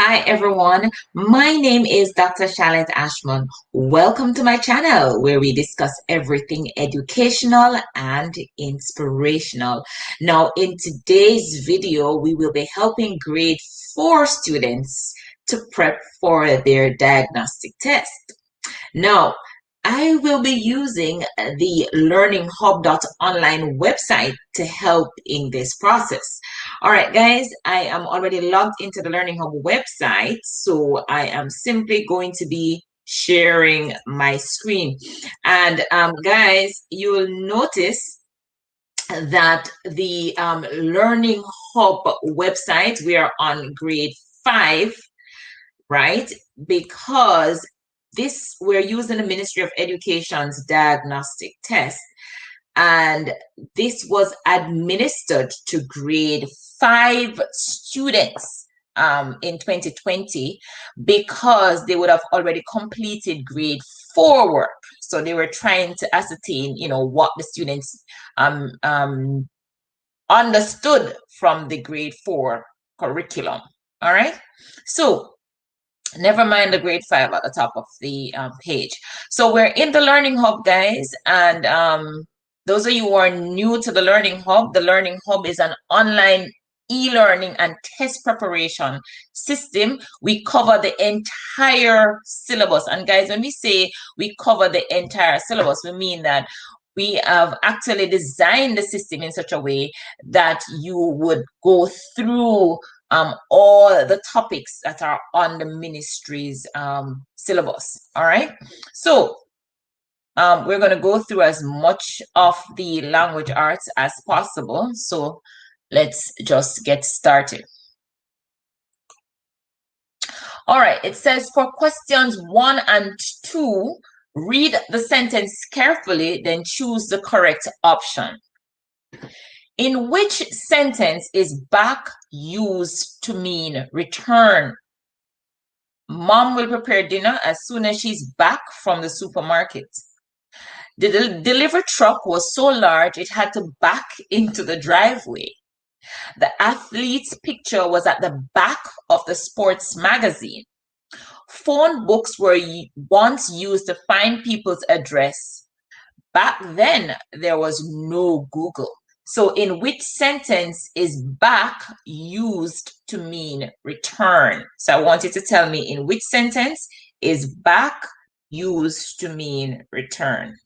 Hi everyone, my name is Dr. Charlotte Ashman. Welcome to my channel where we discuss everything educational and inspirational. Now, in today's video, we will be helping grade 4 students to prep for their diagnostic test. Now, I will be using the learninghub.online website to help in this process. All right, guys, I am already logged into the Learning Hub website, so I am simply going to be sharing my screen. And guys, you will notice that the Learning Hub website, we are on grade 5, right? Because we're using the Ministry of Education's diagnostic test, and this was administered to grade 5 students in 2020 because they would have already completed grade 4 work. So they were trying to ascertain, what the students understood from the grade 4 curriculum. All right. So never mind the grade 5 at the top of the page. So we're in the Learning Hub, guys. And those of you who are new to the Learning Hub is an online e-learning and test preparation system. We cover the entire syllabus. And guys, when we say we cover the entire syllabus, we mean that we have actually designed the system in such a way that you would go through all the topics that are on the ministry's syllabus. All right. So we're going to go through as much of the language arts as possible. So let's just get started. All right. It says for questions 1 and 2, read the sentence carefully, then choose the correct option. In which sentence is back used to mean return? Mom will prepare dinner as soon as she's back from the supermarket. The delivery truck was so large it had to back into the driveway. The athlete's picture was at the back of the sports magazine. Phone books were once used to find people's address. Back then, there was no Google. So in which sentence is back used to mean return? So I want you to tell me in which sentence is back used to mean return?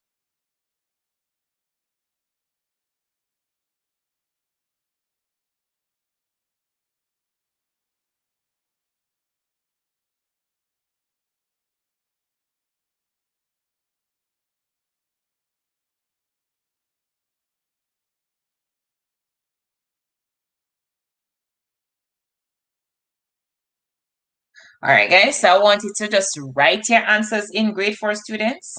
All right, guys, so I want you to just write your answers in grade 4 students.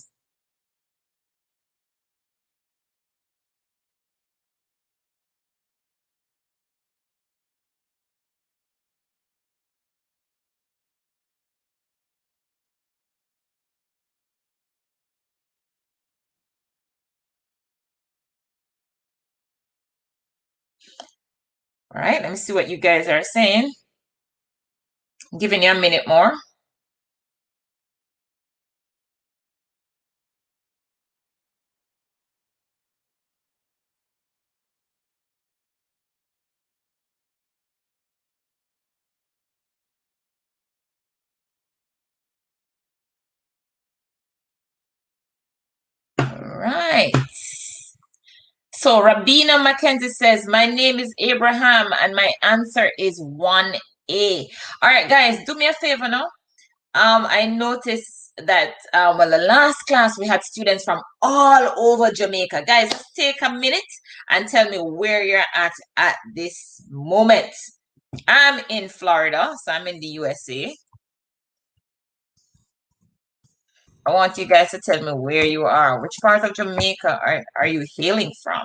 All right, let me see what you guys are saying. I'm giving you a minute more. All right. So Rabina Mackenzie says, my name is Abraham and my answer is 1A. All right, guys, do me a favor now. I noticed that, well, the last class we had students from all over Jamaica. Guys, just take a minute and tell me where you're at this moment. I'm in Florida, so I'm in the USA. I want you guys to tell me where you are. Which part of Jamaica are you hailing from?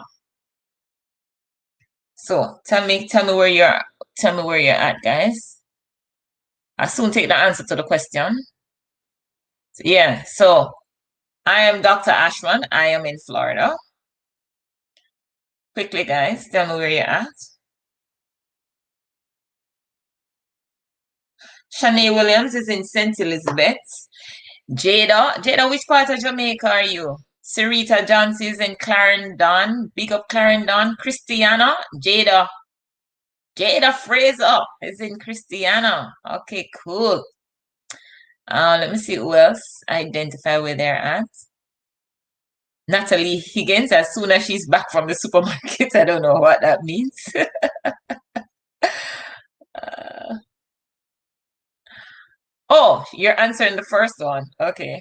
So tell me where you're at, guys. I'll soon take the answer to the question. Yeah, so I am Dr. Ashman. I am in Florida. Quickly, guys, tell me where you're at. Shanae Williams is in St. Elizabeth. Jada, which part of Jamaica are you? Sarita Johnson is in Clarendon. Big up Clarendon. Christiana. Jada Fraser is in Christiana. Okay, cool. Let me see who else identify where they're at. Natalie Higgins, as soon as she's back from the supermarket. I don't know what that means. Oh, you're answering the first one. Okay.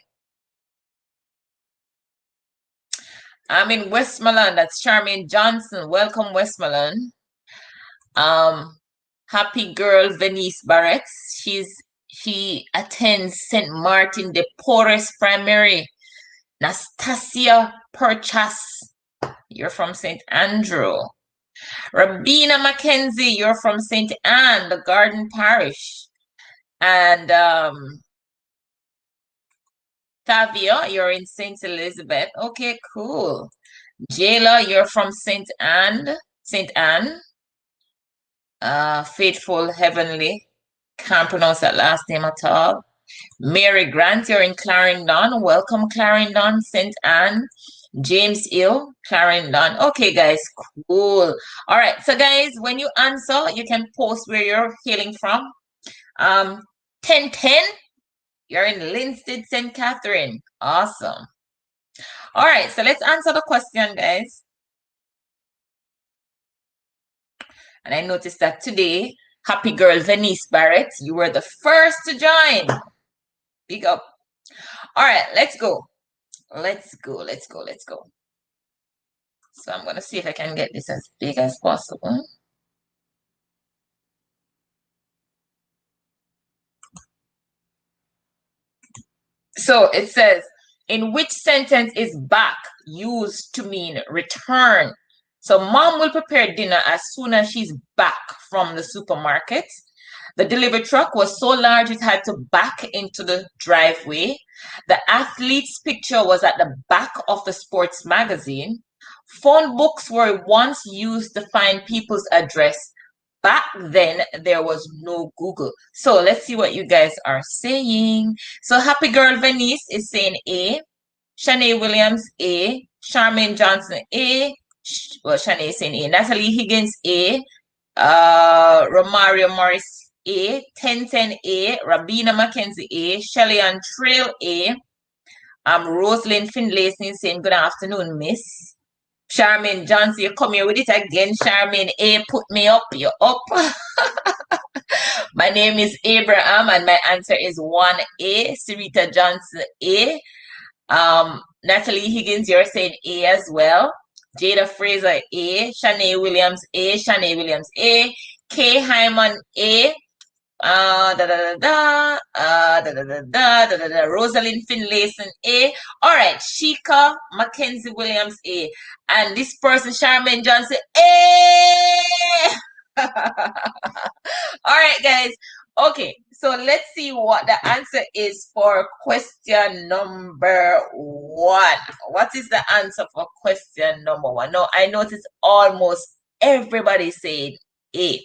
I'm in Westmoreland. That's Charmaine Johnson. Welcome, Westmoreland. Happy girl Venice Barrett. She attends St. Martin de Porres Primary. Nastasia Purchas, you're from St. Andrew. Rabina Mackenzie, you're from St. Anne, the Garden Parish. And Tavia, you're in St. Elizabeth. Okay, cool. Jayla, you're from St. Anne. St. Anne. Faithful Heavenly. Can't pronounce that last name at all. Mary Grant, you're in Clarendon. Welcome, Clarendon, St. Anne. James Hill, Clarendon. Okay, guys, cool. All right, so guys, when you answer, you can post where you're hailing from. 1010, you're in Linstead, St. Catherine. Awesome. All right, so let's answer the question, guys. And I noticed that today, happy girl Venice Barrett, you were the first to join. Big up. All right, let's go. Let's go. So I'm going to see if I can get this as big as possible. So it says, in which sentence is back used to mean return? So mom will prepare dinner as soon as she's back from the supermarket. The delivery truck was so large it had to back into the driveway. The athlete's picture was at the back of the sports magazine. Phone books were once used to find people's address. Back then, there was no Google. So let's see what you guys are saying. So Happy Girl Venice is saying A. Shanae Williams, A. Charmaine Johnson, A. Well, Shanae is saying A. Natalie Higgins, A. Romario Morris, A. 1010, A. Rabina Mackenzie, A. Shelly Ann Trail, A. Rosalind Finlayson is saying, good afternoon, miss. Charmaine Johnson, you come here with it again. Charmaine A, put me up, you're up. My name is Abraham, and my answer is 1A. Sarita Johnson, A. Natalie Higgins, you're saying A as well. Jada Fraser, A. Shanae Williams, A. Shanae Williams, A. Kay Hyman, A. Rosalind Finlayson, A. All right, Sheikah Mackenzie Williams, A. And this person, Charmaine Johnson, A. All right, guys. Okay, so let's see what the answer is for question number 1. What is the answer for question number 1? No, I noticed almost everybody said A.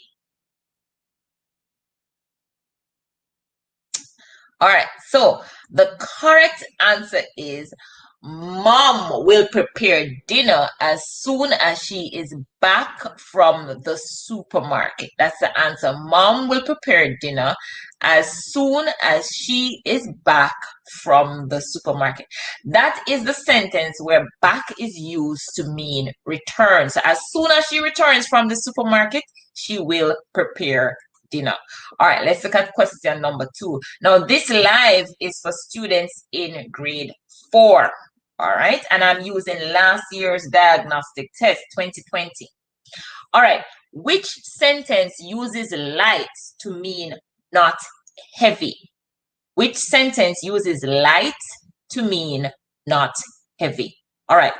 All right, so the correct answer is mom will prepare dinner as soon as she is back from the supermarket. That's the answer. Mom will prepare dinner as soon as she is back from the supermarket. That is the sentence where back is used to mean return. So as soon as she returns from the supermarket, she will prepare dinner. All right, let's look at question number 2. Now, this live is for students in grade 4. All right, and I'm using last year's diagnostic test, 2020. All right, which sentence uses light to mean not heavy? Which sentence uses light to mean not heavy? All right,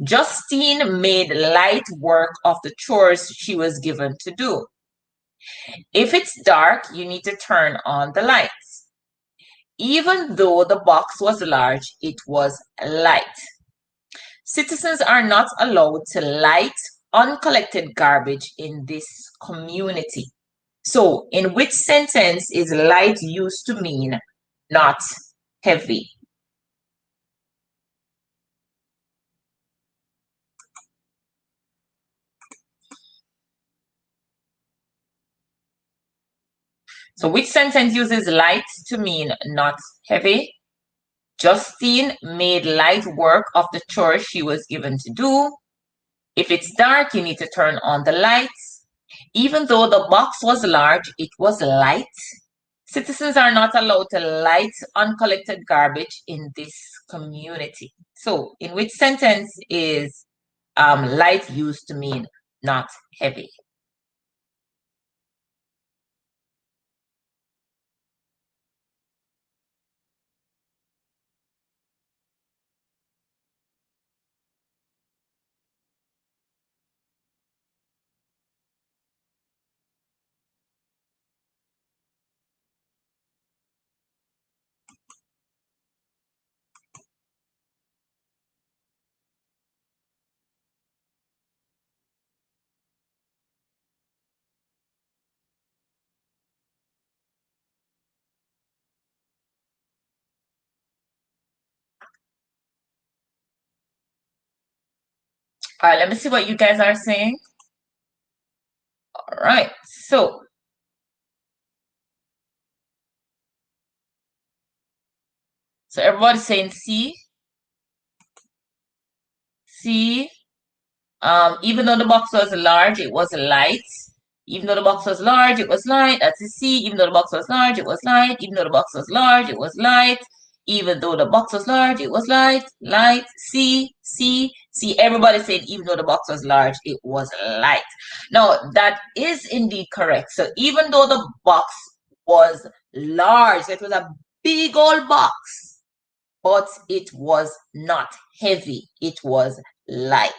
Justine made light work of the chores she was given to do. If it's dark, you need to turn on the lights. Even though the box was large, it was light. Citizens are not allowed to light uncollected garbage in this community. So, in which sentence is light used to mean not heavy? So, which sentence uses light to mean not heavy? Justine made light work of the chore she was given to do. If it's dark, you need to turn on the lights. Even though the box was large, it was light. Citizens are not allowed to light uncollected garbage in this community. So, in which sentence is light used to mean not heavy? All right, let me see what you guys are saying. All right, so everybody's saying C. C. Even though the box was large, it was light. Even though the box was large, it was light. That's a C. Even though the box was large, it was light. Even though the box was large, it was light. Even though the box was large, it was light. Light. C. C. C. Everybody said even though the box was large, it was light. Now, that is indeed correct. So even though the box was large, it was a big old box, but it was not heavy. It was light.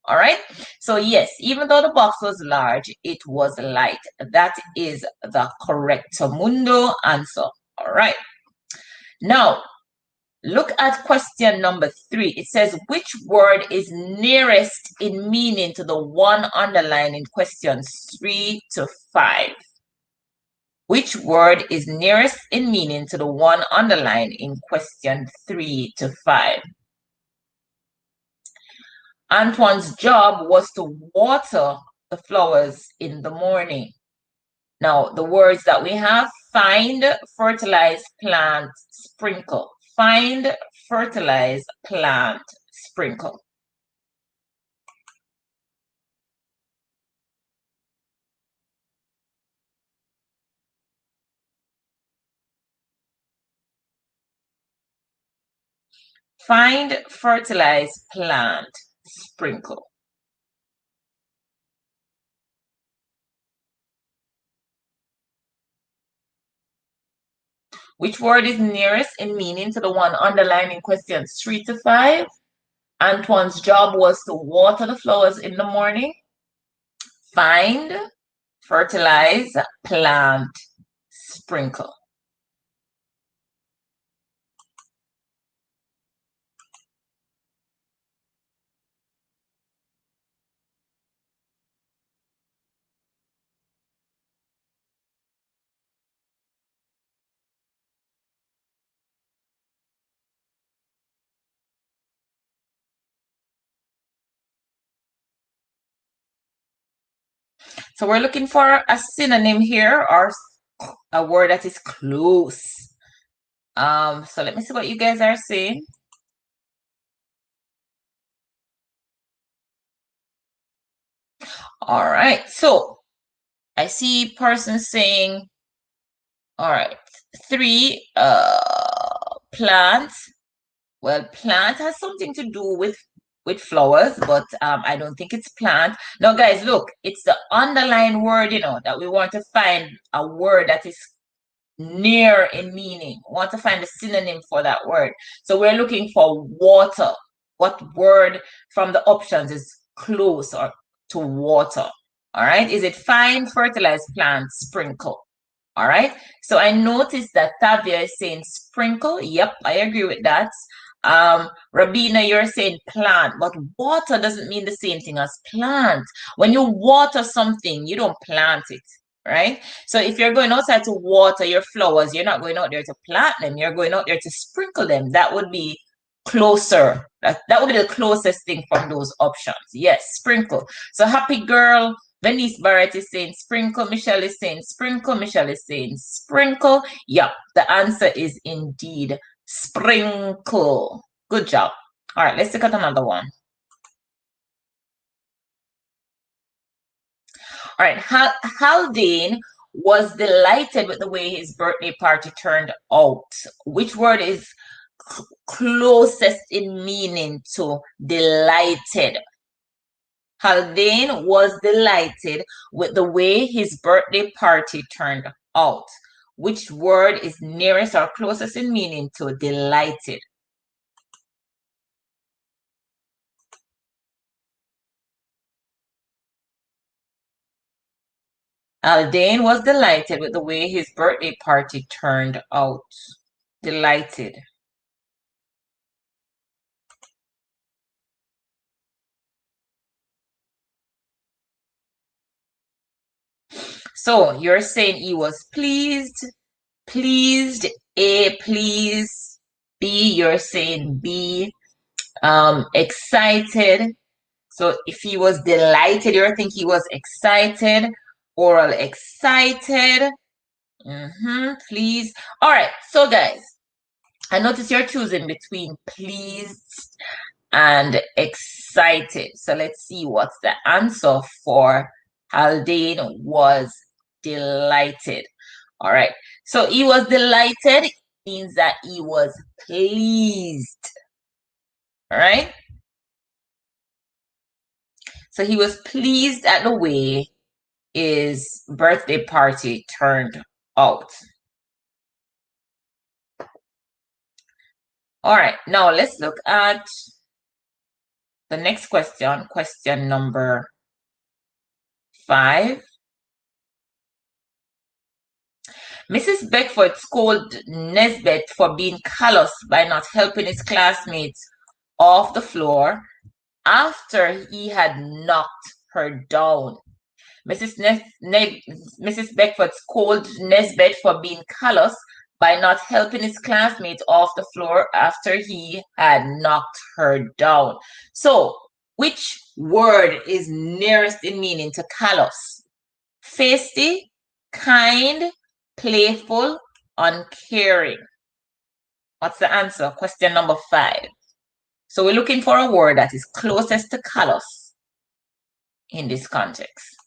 All right. So yes, even though the box was large, it was light. That is the correct mundo answer. All right. Now, look at question number 3. It says, which word is nearest in meaning to the one underlined in questions 3 to 5? Which word is nearest in meaning to the one underlined in question 3 to 5? Antoine's job was to water the flowers in the morning. Now, the words that we have: find, fertilize, plant, sprinkle. Find, fertilize, plant, sprinkle. Find, fertilize, plant, sprinkle. Which word is nearest in meaning to the one underlined in questions 3 to 5? Antoine's job was to water the flowers in the morning. Find, fertilize, plant, sprinkle. So we're looking for a synonym here, or a word that is close. So let me see what you guys are saying. All right, so I see persons saying, all right, 3, plant. Well, plant has something to do with flowers, but I don't think it's plant. Now, guys, look, it's the underlying word, that we want to find a word that is near in meaning. We want to find a synonym for that word. So we're looking for water. What word from the options is close or to water? All right. Is it find, fertilize, plant, sprinkle? All right. So I noticed that Tavia is saying sprinkle. Yep, I agree with that. Rabina, you're saying plant, but water doesn't mean the same thing as plant. When you water something, you don't plant it. right? So if you're going outside to water your flowers, you're not going out there to plant them, you're going out there to sprinkle them. That would be closer. That would be the closest thing from those options. Yes, sprinkle. So happy girl, Venice Barrett is saying sprinkle, Michelle is saying sprinkle, Michelle is saying sprinkle. Yeah, the answer is indeed sprinkle. Good job. All right, let's look at another one. All right, Haldane was delighted with the way his birthday party turned out. Which word is closest in meaning to delighted? Haldane was delighted with the way his birthday party turned out. Which word is nearest or closest in meaning to delighted? Haldane was delighted with the way his birthday party turned out. Delighted. So you're saying he was pleased, pleased, A, please, B, you're saying B, excited. So if he was delighted, you're thinking he was excited, oral excited. Please. All right, so guys, I notice you're choosing between pleased and excited. So let's see what's the answer for Haldane was delighted. All right. So he was delighted means that he was pleased. All right. So he was pleased at the way his birthday party turned out. All right. Now let's look at the next question, question number 5. Mrs. Beckford scolded Nesbeth for being callous by not helping his classmates off the floor after he had knocked her down. Mrs. Beckford scolded Nesbeth for being callous by not helping his classmates off the floor after he had knocked her down. So, which word is nearest in meaning to callous? Feisty, kind, playful, uncaring. What's the answer? Question number 5. So we're looking for a word that is closest to callous in this context.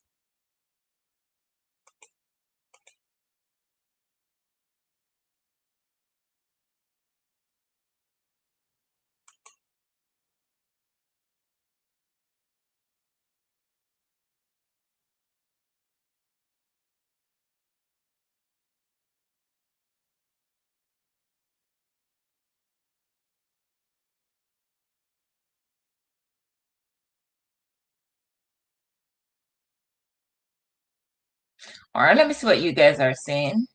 All right, let me see what you guys are saying.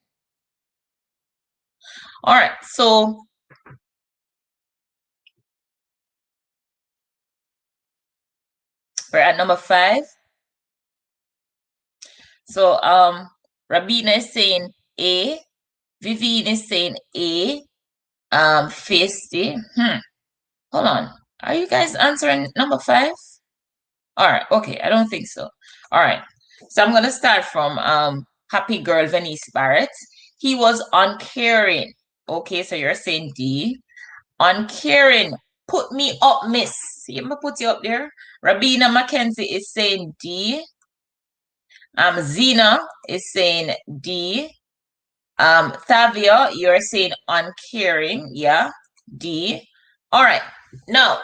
All right, so we're at number 5. So Rabina is saying A, Vivian is saying A, Feisty. Hold on. Are you guys answering number 5? All right, okay, I don't think so. All right. So I'm gonna start from Happy Girl Venice Barrett. He was uncaring. Okay, so you're saying D. Uncaring. Put me up, miss. See, I'm gonna put you up there. Rabina Mackenzie is saying D. Zena is saying D. Thavia, you're saying uncaring. Yeah, D. All right. Now,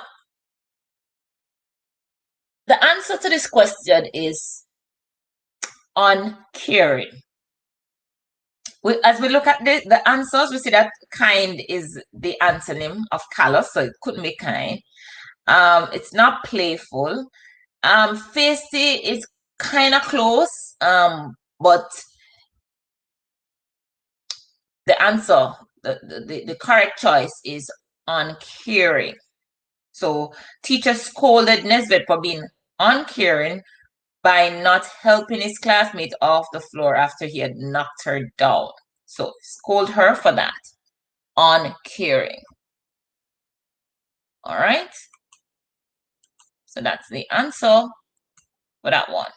the answer to this question is uncaring. As we look at the answers, we see that kind is the antonym of callous, so it couldn't be kind. It's not playful. Feisty is kind of close, but the answer, the correct choice is uncaring. So teacher scolded Nesbeth for being uncaring by not helping his classmate off the floor after he had knocked her down. So scold her for that. Uncaring. All right. So that's the answer for that one.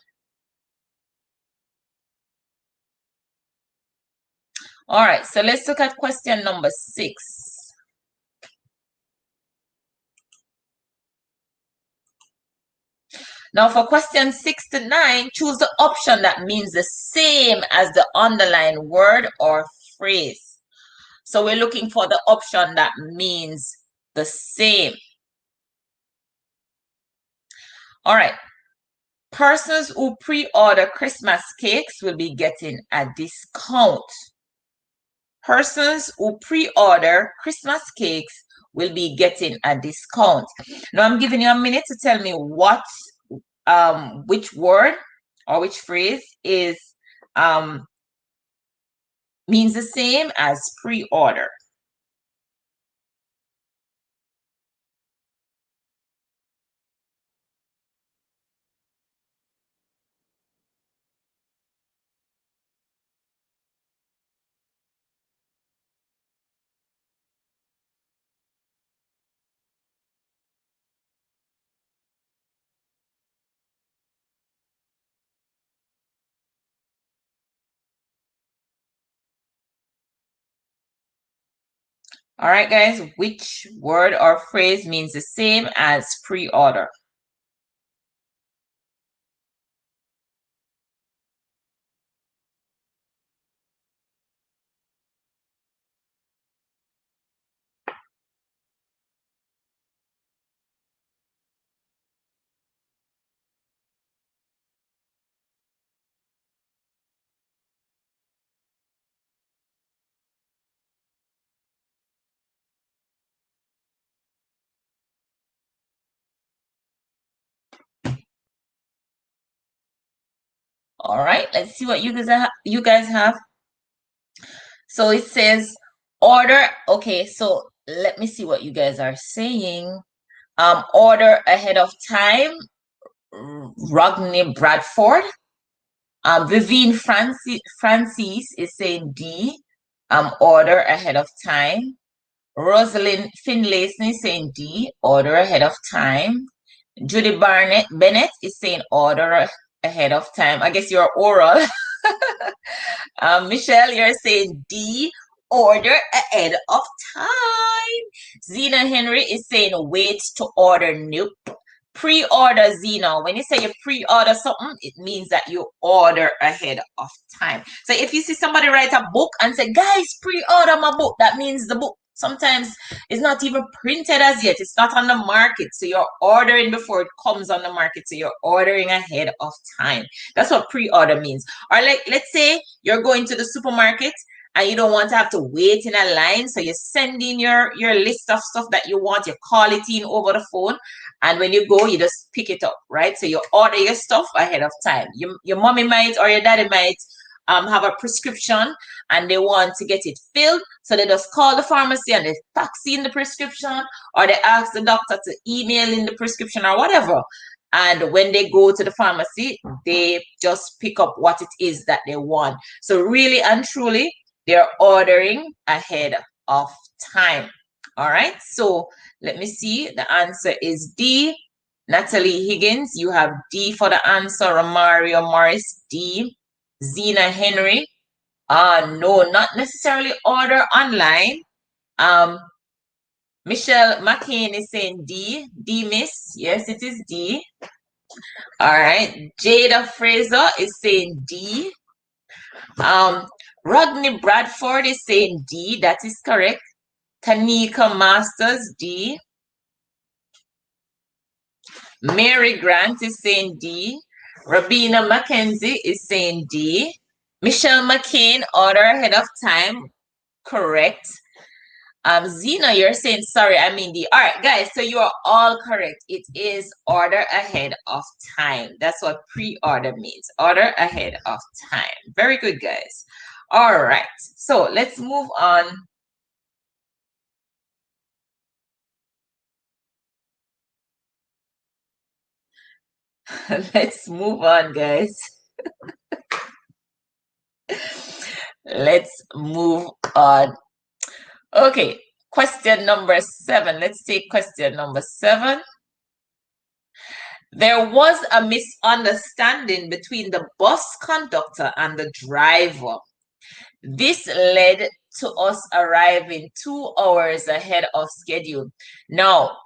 All right. So let's look at question number 6. Now for question 6 to 9, choose the option that means the same as the underlined word or phrase. So we're looking for the option that means the same. All right. Persons who pre-order Christmas cakes will be getting a discount. Persons who pre-order Christmas cakes will be getting a discount. Now I'm giving you a minute to tell me what which word or which phrase is means the same as pre-order. All right, guys, which word or phrase means the same as pre-order? All right, let's see what you guys have. So it says order. Okay, so let me see what you guys are saying. Order ahead of time. Rodney Bradford. Vivian Francis is saying D. Order ahead of time. Rosalind Finlayson is saying D. Order ahead of time. Judy Bennett is saying order ahead of time. I guess you're oral. Michelle, you're saying D. Order ahead of time. Zena Henry is saying wait to order. Nope. Pre-order, Zena. When you say you pre-order something, it means that you order ahead of time. So if you see somebody write a book and say, guys, pre-order my book, that means the book sometimes is not even printed as yet. It's not on the market. So you're ordering before it comes on the market. So you're ordering ahead of time. That's what pre-order means. Or like, let's say you're going to the supermarket and you don't want to have to wait in a line. So you send in your list of stuff that you want. You call it in over the phone. And when you go, you just pick it up, right? So you order your stuff ahead of time. Your mommy might or your daddy might have a prescription and they want to get it filled. So they just call the pharmacy and they fax in the prescription, or they ask the doctor to email in the prescription or whatever. And when they go to the pharmacy, they just pick up what it is that they want. So really and truly, they're ordering ahead of time. All right. So let me see. The answer is D. Natalie Higgins, you have D for the answer. Romario Morris, D. Zena Henry, no, not necessarily order online. Michelle McCain is saying D. D, miss. Yes, it is D. All right. Jada Fraser is saying D. Rodney Bradford is saying D. That is correct. Tanika Masters, D. Mary Grant is saying D. Rabina Mackenzie is saying D. Michelle McCain, order ahead of time. Correct. Zena, you're saying sorry, I mean D. All right, guys, so you are all correct. It is order ahead of time. That's what pre-order means. Order ahead of time. Very good, guys. All right, so let's move on. Let's move on, guys. Let's move on. Okay, question number 7. Let's take question number 7. There was a misunderstanding between the bus conductor and the driver. This led to us arriving 2 hours ahead of schedule. Now,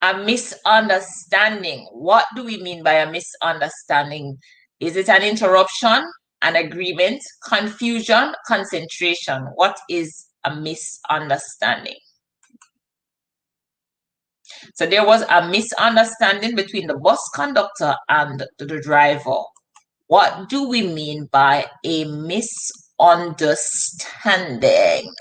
a misunderstanding. What do we mean by a misunderstanding? Is it an interruption, an agreement, confusion, concentration? What is a misunderstanding? So there was a misunderstanding between the bus conductor and the driver. What do we mean by a misunderstanding?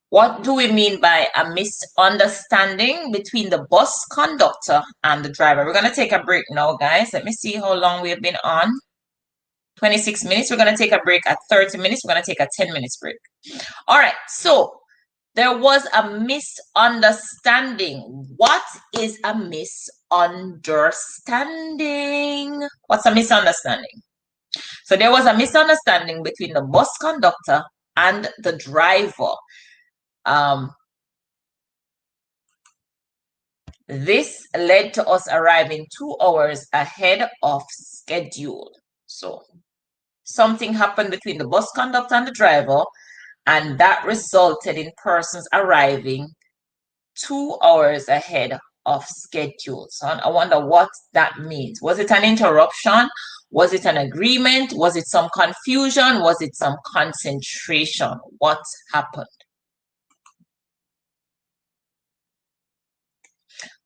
What do we mean by a misunderstanding between the bus conductor and the driver? We're going to take a break now, guys. Let me see how long we've been on. 26 minutes. We're going to take a break at 30 minutes. We're going to take a 10 minutes break. All right. So there was a misunderstanding. What is a misunderstanding? What's a misunderstanding? So there was a misunderstanding between the bus conductor and the driver. This led to us arriving 2 hours ahead of schedule. So something happened between the bus conductor and the driver, and that resulted in persons arriving 2 hours ahead of schedule. So I wonder what that means. Was it an interruption? Was it an agreement? Was it some confusion? Was it some concentration? What happened?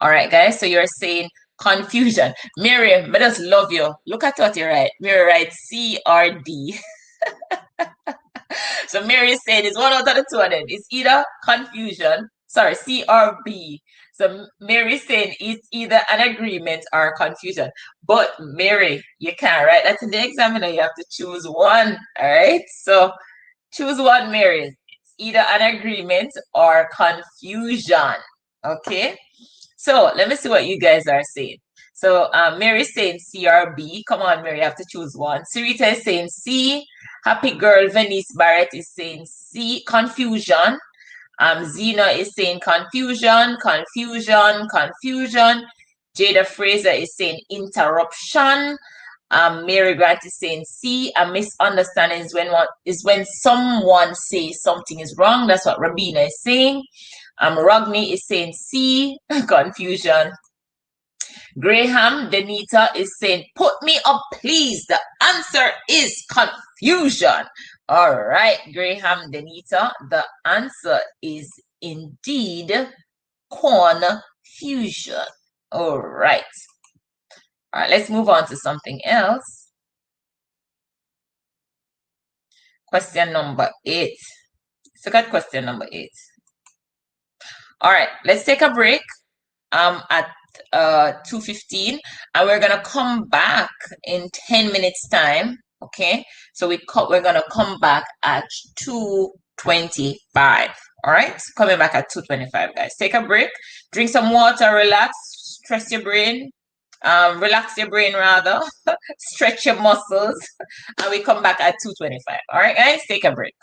All right, guys. So you're saying confusion. Miriam, I just love you. Look at what you write. Mary writes CRD. So Mary is saying it's one out of the two of them. It's either confusion, sorry, CRB. So Mary is saying it's either an agreement or confusion. But Mary, you can't write that in the examiner. You have to choose one. All right. So choose one, Mary. It's either an agreement or confusion. Okay. So let me see what you guys are saying. So Mary's saying CRB. Come on, Mary, you have to choose one. Sarita is saying C. Happy girl Venice Barrett is saying C. Confusion. Zena is saying confusion, confusion, confusion. Jada Fraser is saying interruption. Mary Grant is saying C. A misunderstanding is when someone says something is wrong. That's what Rabina is saying. Ragni is saying C. Confusion. Graham Denita is saying, put me up, please. The answer is confusion. All right, Graham Denita, the answer is indeed confusion. All right. All right, let's move on to something else. Question number 8. Let's look at question number 8. All right, let's take a break at 2:15, and we're gonna come back in 10 minutes time. Okay, so we're gonna come back at 2:25. All right, coming back at 2:25, guys. Take a break, drink some water, relax, stress your brain, relax your brain rather, stretch your muscles, and we come back at 2:25. All right, guys, take a break.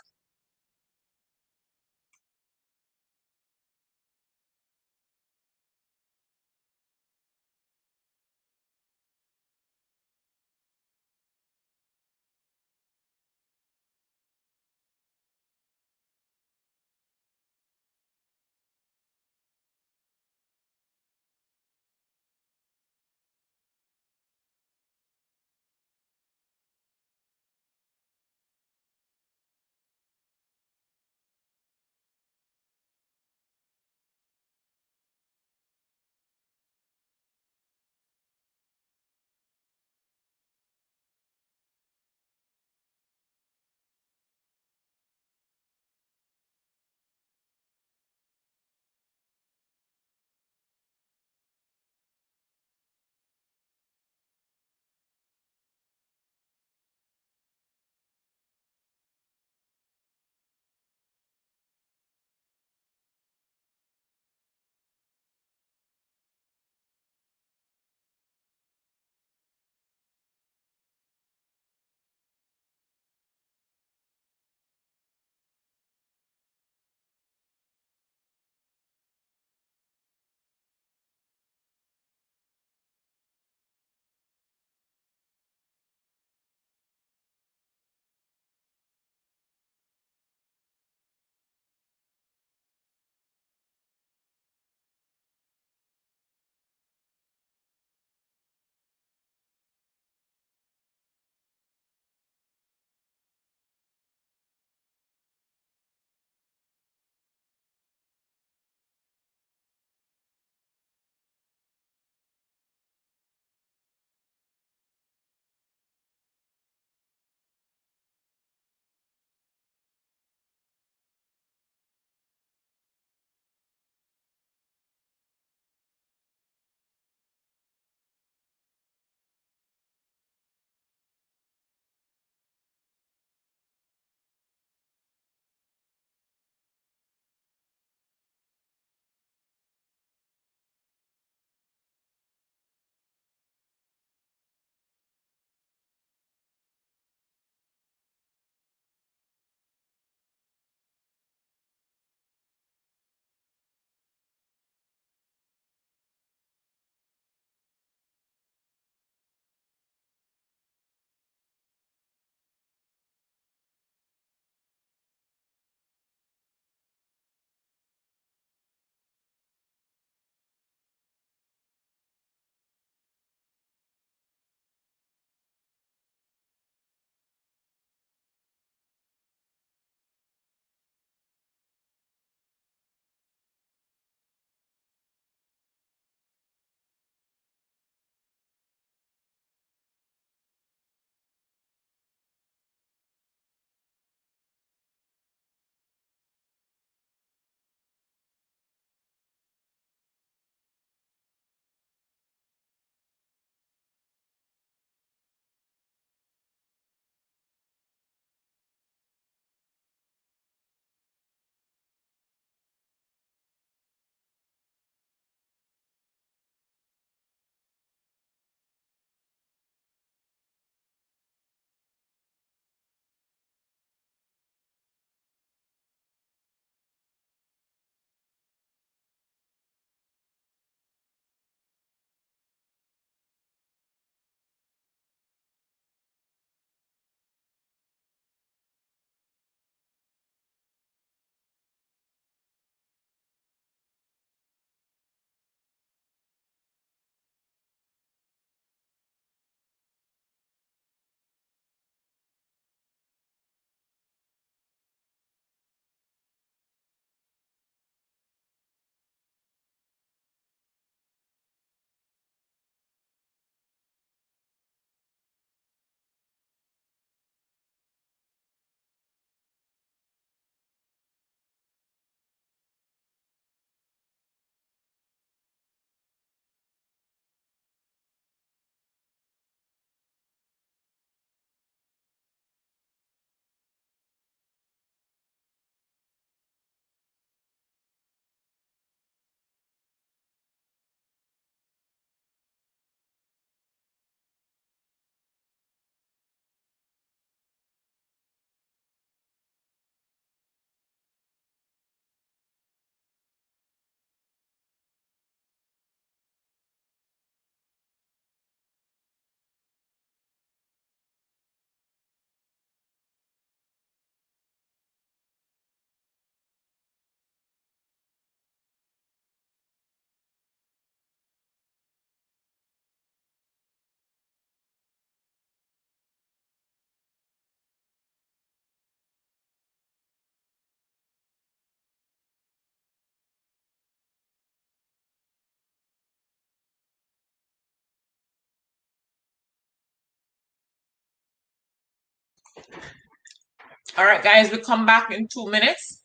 All right, guys, we come back in 2 minutes.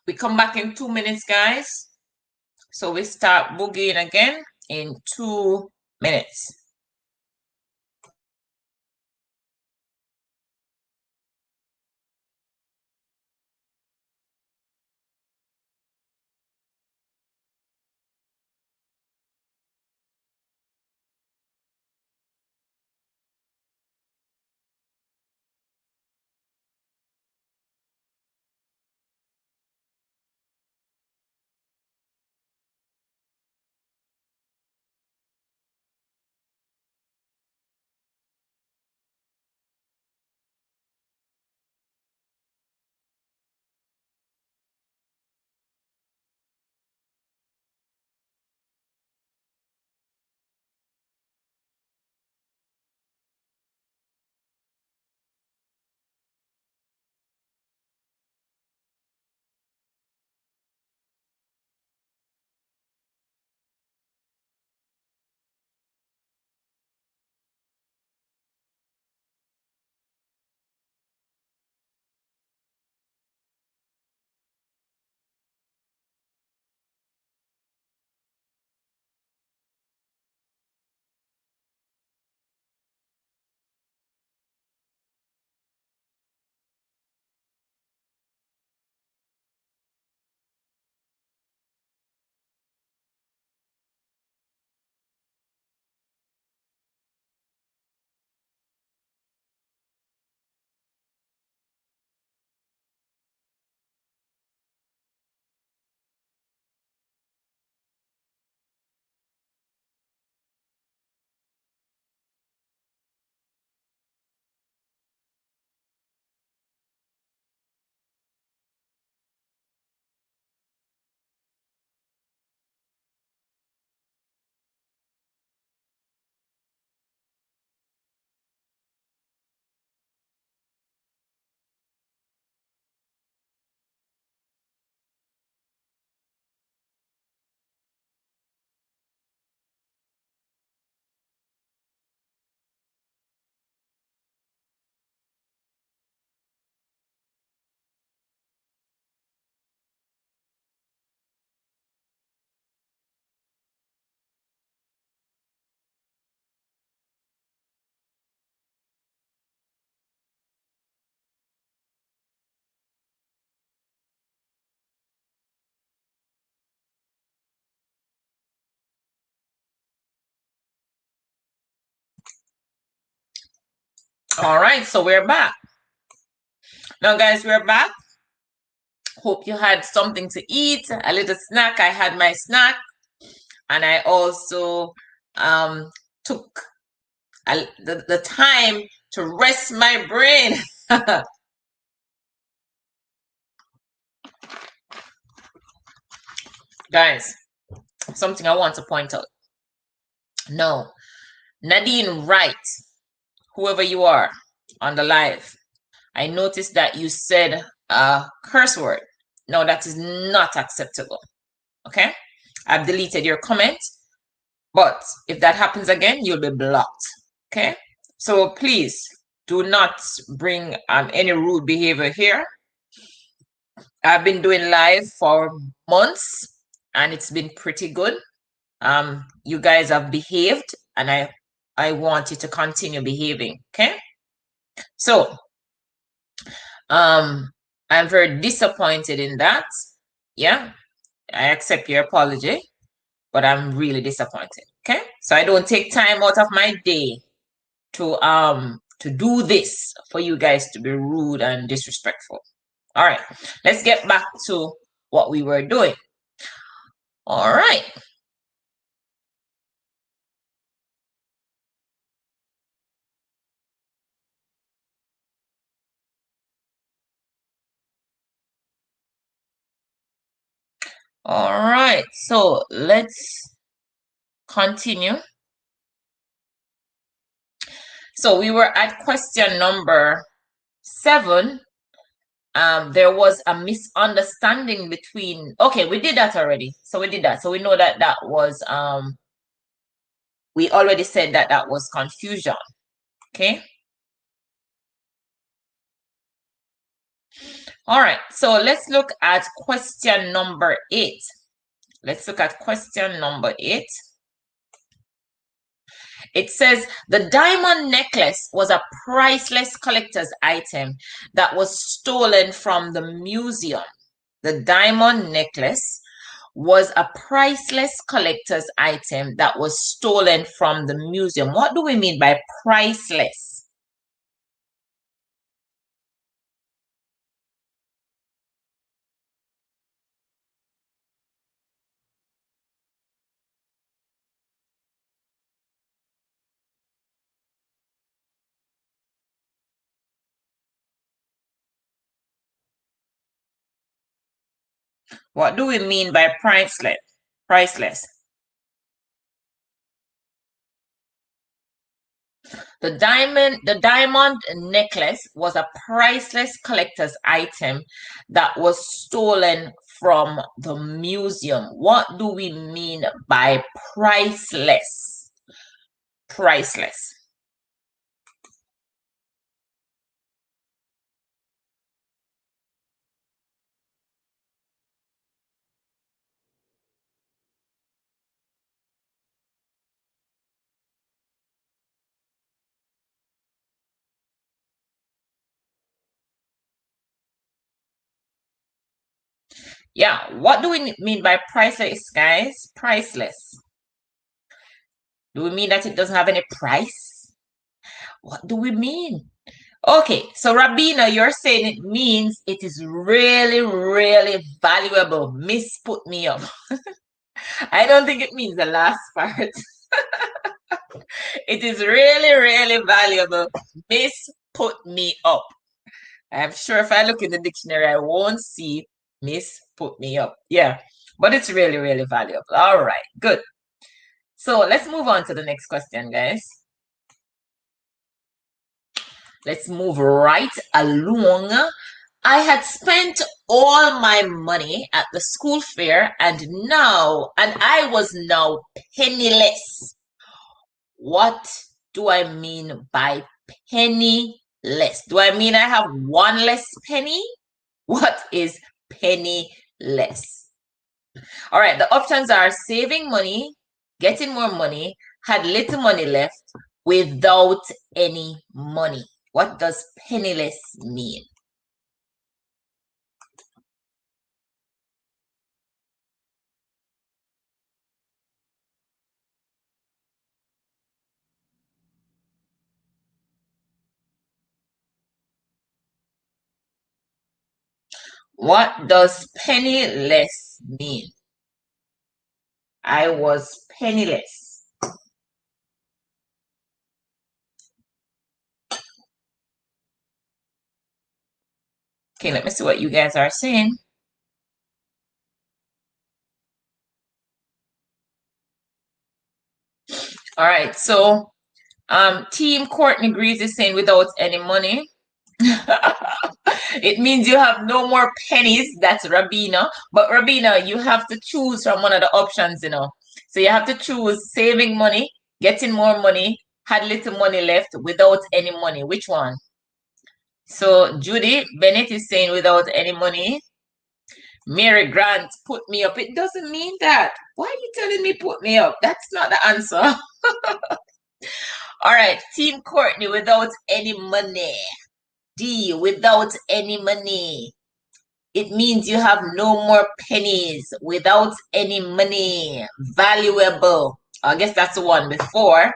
We come back in 2 minutes, guys. So we start boogieing again in 2 minutes. All right, so we're back. Now, guys, we're back. Hope you had something to eat, a little snack. I had my snack, and I also took the time to rest my brain. Guys, something I want to point out. No, Nadine Wright, whoever you are on the live, I noticed that you said a curse word. No, that is not acceptable. Okay? I've deleted your comment, but if that happens again, you'll be blocked. Okay? So please do not bring any rude behavior here. I've been doing live for months and it's been pretty good. You guys have behaved and I want you to continue behaving. Okay? So I'm very disappointed in that. Yeah, I accept your apology, but I'm really disappointed. Okay, so I don't take time out of my day to do this for you guys to be rude and disrespectful. All right, let's get back to what we were doing. All right. All right, so let's continue. So we were at question number 7. There was a misunderstanding between, okay, we did that already. So we did that. So we know that that was, we already said that that was confusion. Okay. All right, so let's look at question number 8. Let's look at question number 8. It says the diamond necklace was a priceless collector's item that was stolen from the museum. The diamond necklace was a priceless collector's item that was stolen from the museum. What do we mean by priceless? What do we mean by priceless? Priceless. The diamond necklace was a priceless collector's item that was stolen from the museum. What do we mean by priceless? Priceless. Yeah, what do we mean by priceless, guys? Priceless. Do we mean that it doesn't have any price? What do we mean? Okay, so Rabina, you're saying it means it is really, really valuable. Miss put me up. I don't think it means the last part. It is really, really valuable. Miss put me up. I'm sure if I look in the dictionary, I won't see Miss put me up. Yeah, but it's really, really valuable. All right, good. So let's move on to the next question, guys. Let's move right along. I had spent all my money at the school fair and I was now penniless. What do I mean by penniless? Do I mean I have one less penny? What is penniless? All right, the options are saving money, getting more money, had little money left, without any money. What does penniless mean? What does penniless mean? I was penniless. Okay, let me see what you guys are saying. All right, so Team Courtney Greaves is saying without any money. It means you have no more pennies. That's Rabina. But Rabina, you have to choose from one of the options, you know. So you have to choose saving money, getting more money, had little money left, without any money. Which one? So Judy Bennett is saying without any money. Mary Grant put me up. It doesn't mean that. Why are you telling me put me up? That's not the answer. All right, Team Courtney without any money. D, without any money. It means you have no more pennies without any money. Valuable. I guess that's the one before.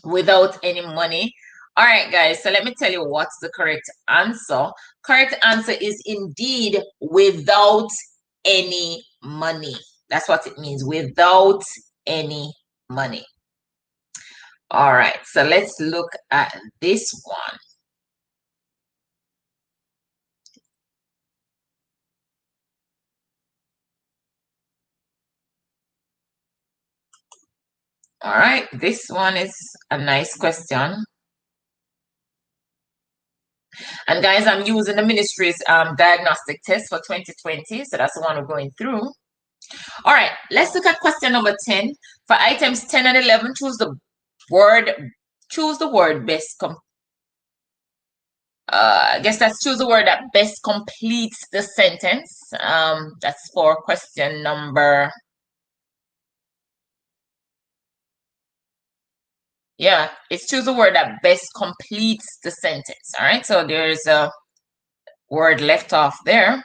Without any money. All right, guys. So let me tell you what's the correct answer. Correct answer is indeed without any money. That's what it means. Without any money. All right. So let's look at this one. All right, this one is a nice question. And guys, I'm using the ministry's diagnostic test for 2020. So that's the one we're going through. All right, let's look at question number 10. For items 10 and 11, choose the word best. I guess let's choose a word that best completes the sentence. That's for question number. Yeah, it's choose a word that best completes the sentence. All right, so there's a word left off there.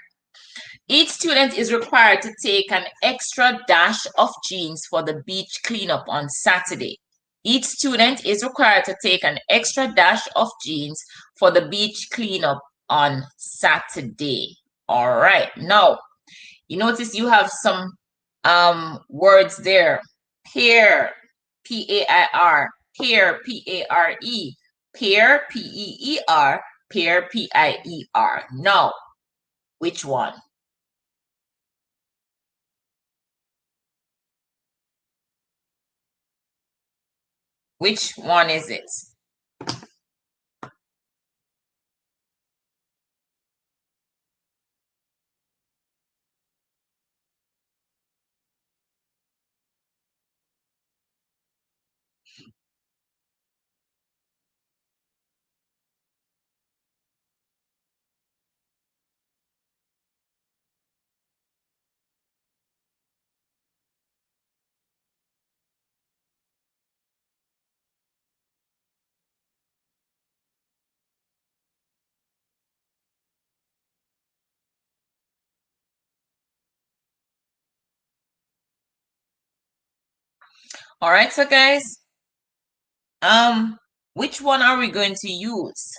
Each student is required to take an extra dash of jeans for the beach cleanup on Saturday. Each student is required to take an extra dash of jeans for the beach cleanup on Saturday. All right, now you notice you have some words there. Pair, P-A-I-R, pair, P-A-R-E, pair, P-E-E-R, pair, P-I-E-R. Now, which one? Which one is it? All right, so guys, which one are we going to use?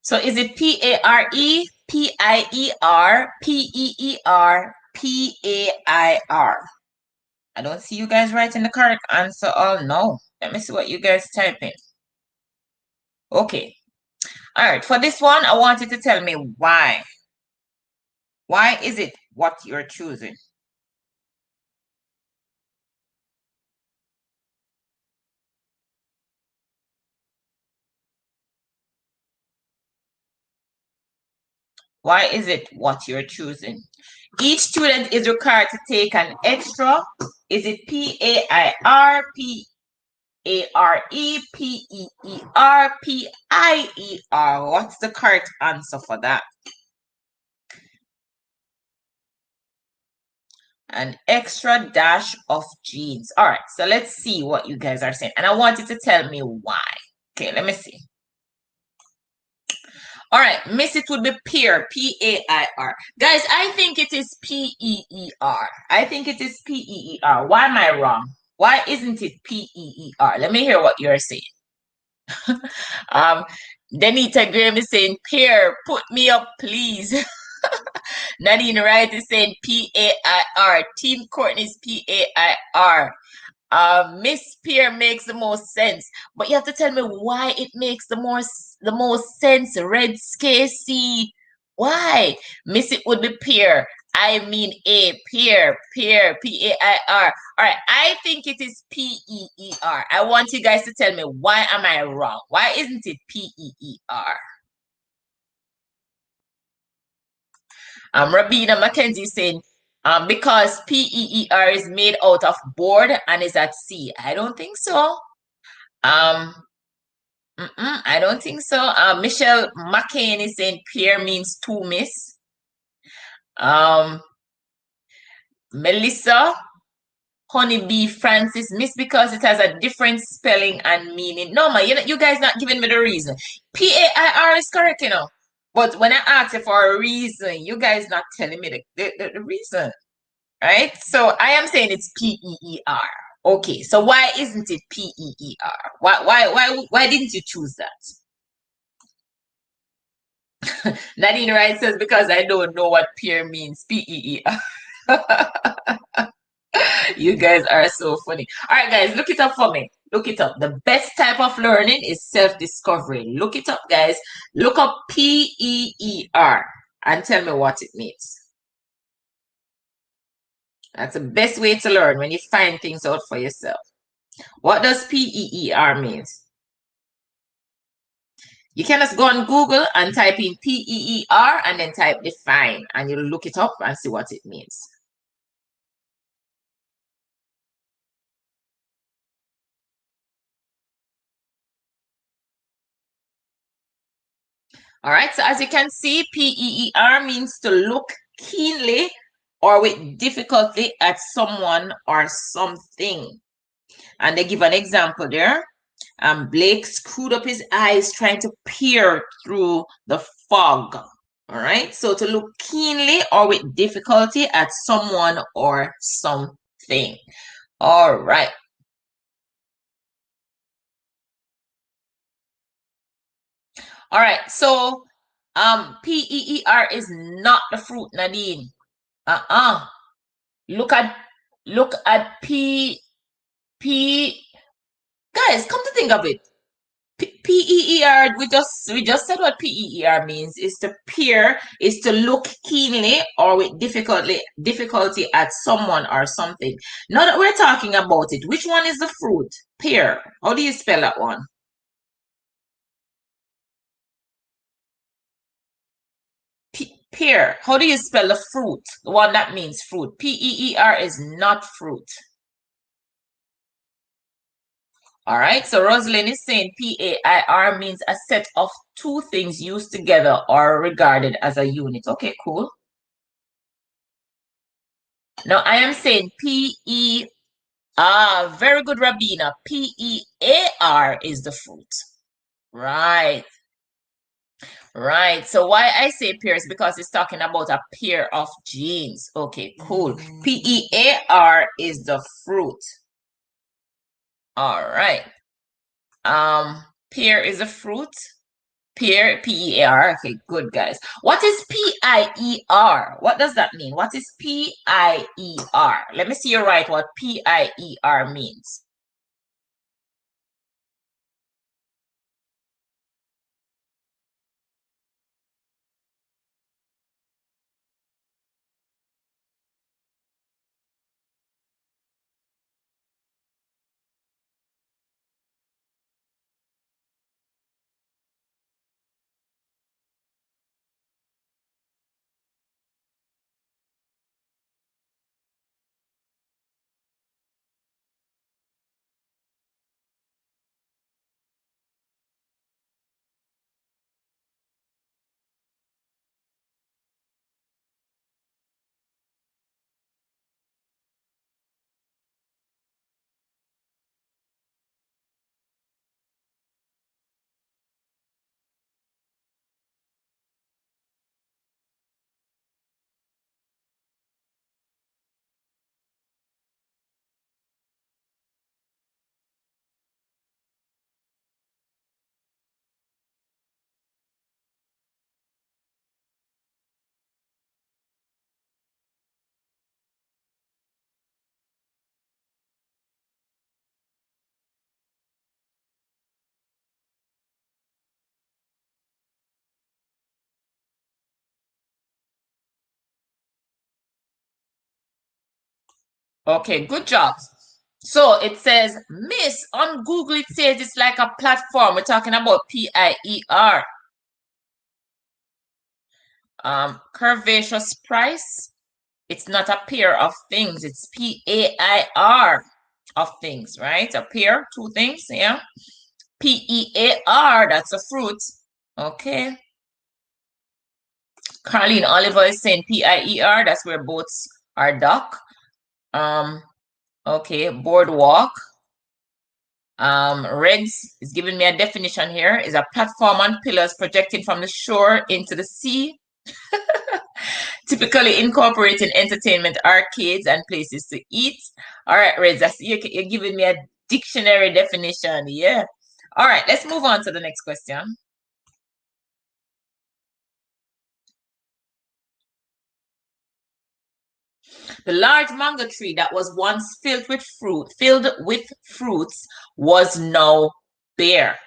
So is it P-A-R-E, P-I-E-R, P-E-E-R, P-A-I-R? I don't see you guys writing the correct answer. Oh no. Let me see what you guys type in. Okay. All right. For this one, I want you to tell me why. Why is it what you're choosing? Why is it what you're choosing? Each student is required to take an extra. Is it P-A-I-R, P-A-R-E, P-E-E-R, P-I-E-R? What's the correct answer for that? An extra dash of jeans. All right, so let's see what you guys are saying. And I want you to tell me why. Okay, let me see. All right, miss, it would be peer, P-A-I-R. Guys, I think it is P-E-E-R. I think it is P-E-E-R. Why am I wrong? Why isn't it P-E-E-R? Let me hear what you're saying. Denita Graham is saying, peer, put me up, please. Nadine Wright is saying P-A-I-R. Team Courtney is P-A-I-R. Miss Peer makes the most sense, but you have to tell me why it makes the most sense. Red Casey, why? Miss, it would be Peer. I mean a Peer, Peer, P-A-I-R. All right, I think it is P-E-E-R. I want you guys to tell me why am I wrong? Why isn't it P-E-E-R? Rabina Mackenzie saying, because PEER is made out of board and is at sea. I don't think so. Um, I don't think so. Michelle McCain is saying peer means to miss. Melissa Honeybee Francis miss because it has a different spelling and meaning. No, man, you guys not giving me the reason. PAIR is correct, you know. But when I ask you for a reason, you guys not telling me the reason. Right? So I am saying it's PEER. Okay, so why isn't it PEER? Why didn't you choose that? Nadine Wright says because I don't know what peer means. PEER. You guys are so funny. All right, guys, look it up for me. Look it up. The best type of learning is self-discovery. Look it up, guys. Look up PEER and tell me what it means. That's the best way to learn, when you find things out for yourself. What does PEER means? You can just go on Google and type in PEER and then type define, and you'll look it up and see what it means. All right, so as you can see, PEER means to look keenly or with difficulty at someone or something. And they give an example there. Blake screwed up his eyes trying to peer through the fog. All right, so to look keenly or with difficulty at someone or something. All right. All right, so PEER is not the fruit, Nadine. Look at P. Guys, come to think of it, PEER. We just said what PEER means, is to peer, is to look keenly or with difficulty at someone or something. Now that we're talking about it, which one is the fruit? Pear. How do you spell that one? Pear. How do you spell the fruit? The one that means fruit. PEER is not fruit. All right, so Rosalind is saying PAIR means a set of two things used together or regarded as a unit. Okay, cool. Now I am saying very good, Rabina. PEAR is the fruit. Right, right. So why I say pear is because it's talking about a pair of genes. Okay, cool. PEAR is the fruit. All right. Pear is a fruit. Pear, PEAR. Okay, good, guys. What is PIER? What does that mean? What is PIER? Let me see you write what PIER means. Okay, good job. So it says, Miss, on Google it says it's like a platform. We're talking about PIER. Curvaceous price. It's not a pair of things. It's PAIR of things, right? A pair, two things, yeah. PEAR, that's a fruit. Okay. Carlene Oliver is saying PIER, that's where boats are dock. Okay, boardwalk. Regs is giving me a definition here, is a platform on pillars projecting from the shore into the sea, typically incorporating entertainment, arcades, and places to eat. All right, Reds, you're giving me a dictionary definition. Yeah. All right, let's move on to the next question. The large mango tree that was once filled with fruits, was now bare.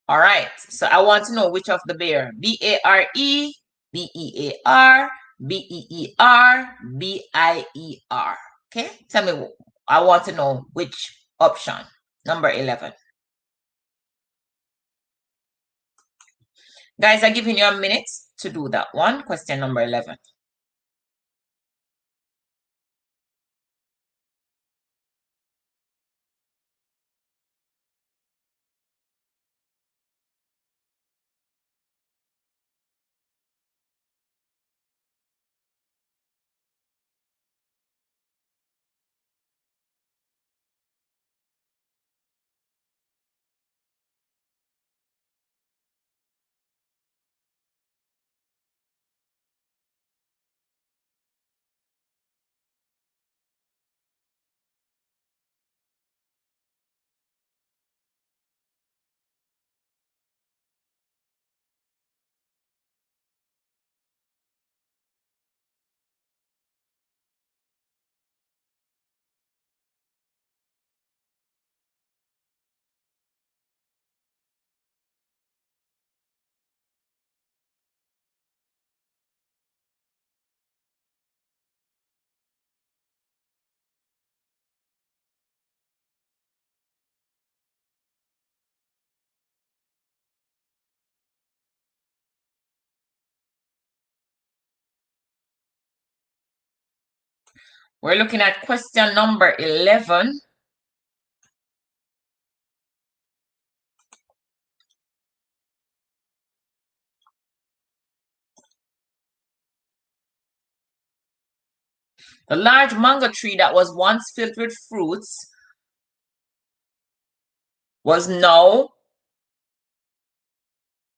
All right, so I want to know which of the bare. BARE, BEAR, BEER, BIER. Okay, tell me. I want to know which option. Number 11. Guys, I'm giving you a minute to do that one. Question number 11. We're looking at question number 11. The large mango tree that was once filled with fruits was now,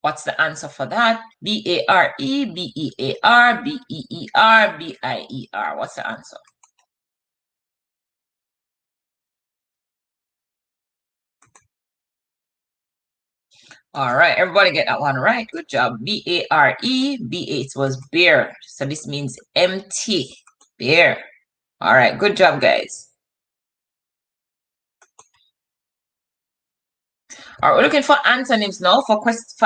what's the answer for that? B-A-R-E, B-E-A-R, B-E-E-R, B-I-E-R. What's the answer? All right, everybody get that one right. Good job. B-A-R-E, B-A, it was bear. So this means empty. Bear. All right, good job, guys. All right, we're looking for antonyms now for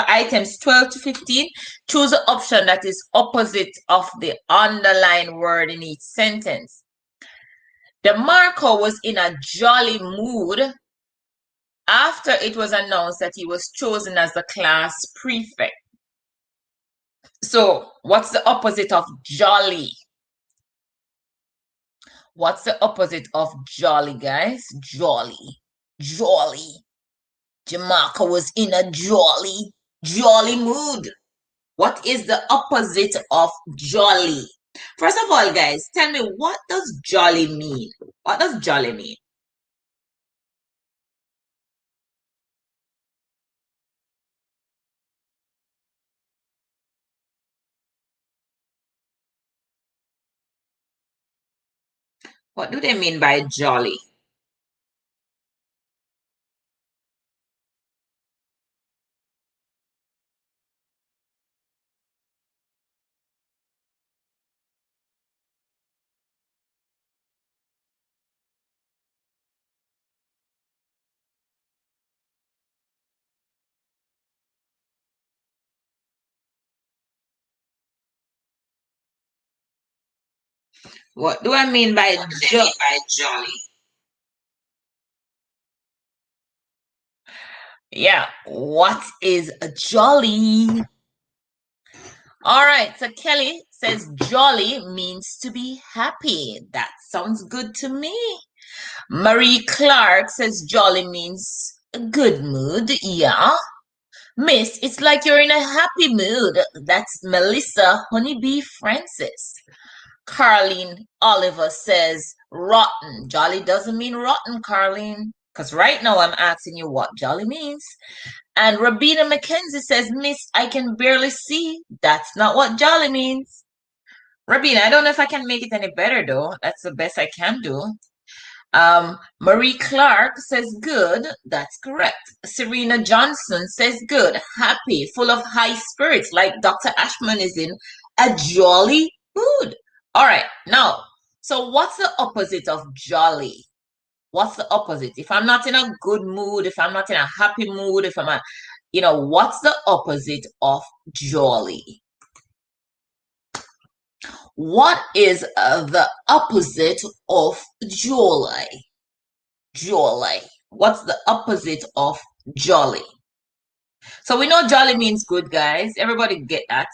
items 12 to 15. Choose the option that is opposite of the underlined word in each sentence. DeMarco was in a jolly mood after it was announced that he was chosen as the class prefect. So, what's the opposite of jolly? What's the opposite of jolly, guys? Jolly. Jolly. DeMarco was in a jolly mood. What is the opposite of jolly? First of all, guys, tell me, what does jolly mean? What does jolly mean? What do they mean by jolly? What do I mean by jolly? Yeah, what is a jolly? All right, so Kelly says jolly means to be happy. That sounds good to me. Marie Clark says jolly means a good mood. Yeah. Miss, it's like you're in a happy mood. That's Melissa Honeybee Francis. Carlene Oliver says rotten. Jolly doesn't mean rotten, Carlene. Because right now I'm asking you what jolly means. And Rabina McKenzie says, Miss, I can barely see. That's not what jolly means. Rabina, I don't know if I can make it any better though. That's the best I can do. Marie Clark says good. That's correct. Serena Johnson says good. Happy, full of high spirits, like Dr. Ashman is in a jolly mood. All right, now, so what's the opposite of jolly? What's the opposite? If I'm not in a good mood, if I'm not in a happy mood, if I'm what's the opposite of jolly? What is the opposite of jolly? Jolly. What's the opposite of jolly? So we know jolly means good, guys. Everybody get that.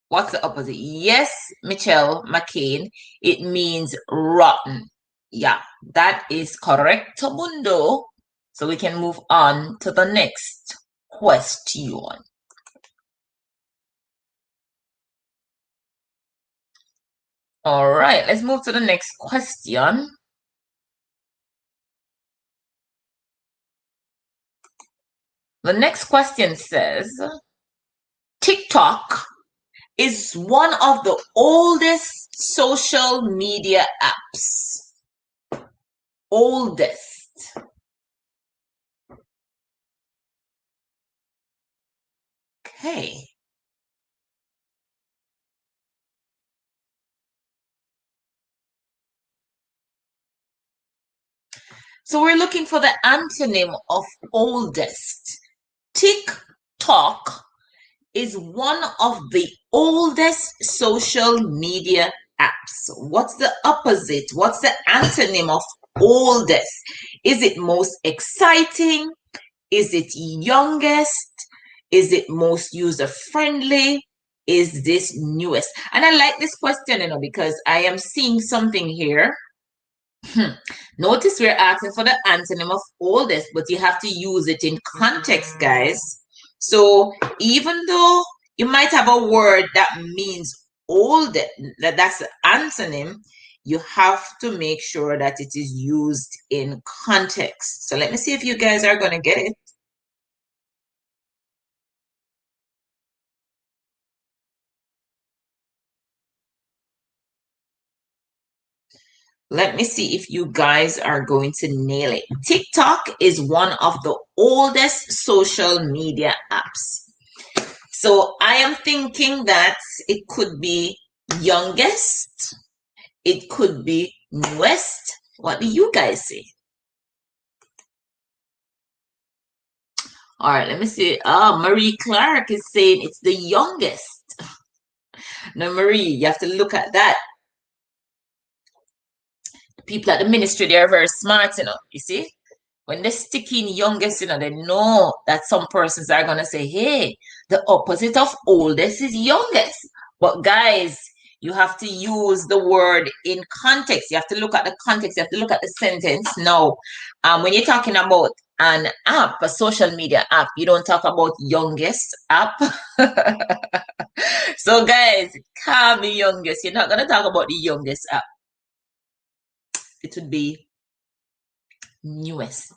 What's the opposite? Yes, Michelle McCain. It means rotten. Yeah, that is correct, Mundo. So we can move on to the next question. All right, let's move to the next question. The next question says, TikTok is one of the oldest social media apps. Oldest. Okay. So we're looking for the antonym of oldest. TikTok is one of the oldest social media apps. What's the opposite? What's the antonym of oldest? Is it most exciting? Is it youngest? Is it most user friendly? Is this newest? And I like this question, because I am seeing something here. Notice we're asking for the antonym of oldest, but you have to use it in context, guys. So even though you might have a word that means old, that's the antonym, you have to make sure that it is used in context. So let me see if you guys are going to get it. Let me see if you guys are going to nail it. TikTok is one of the oldest social media apps. So I am thinking that it could be youngest. It could be newest. What do you guys say? All right, let me see. Marie Clark is saying it's the youngest. Now, Marie, you have to look at that. People at the ministry, they are very smart, you see? When they stick in youngest, they know that some persons are going to say, hey, the opposite of oldest is youngest. But guys, you have to use the word in context. You have to look at the context. You have to look at the sentence. Now, when you're talking about an app, a social media app, you don't talk about youngest app. So guys, it can't be youngest. You're not going to talk about the youngest app. It would be newest.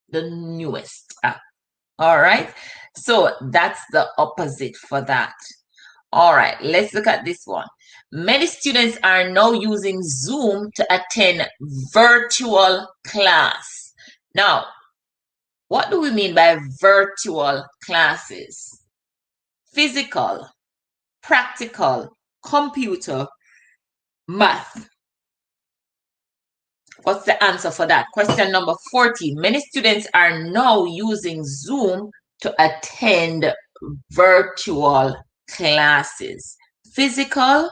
The newest app. All right. So that's the opposite for that. All right. Let's look at this one. Many students are now using Zoom to attend virtual class. Now, what do we mean by virtual classes? Physical, practical, computer, math. What's the answer for that? Question number 40. Many students are now using Zoom to attend virtual classes. Physical,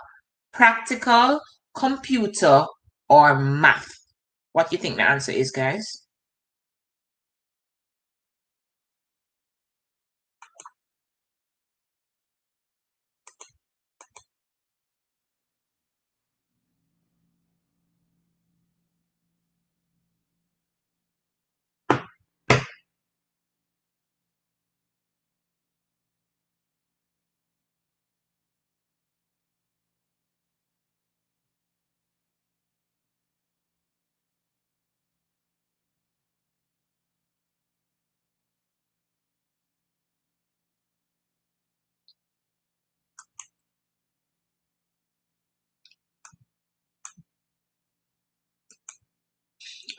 practical, computer, or math. What do you think the answer is, guys?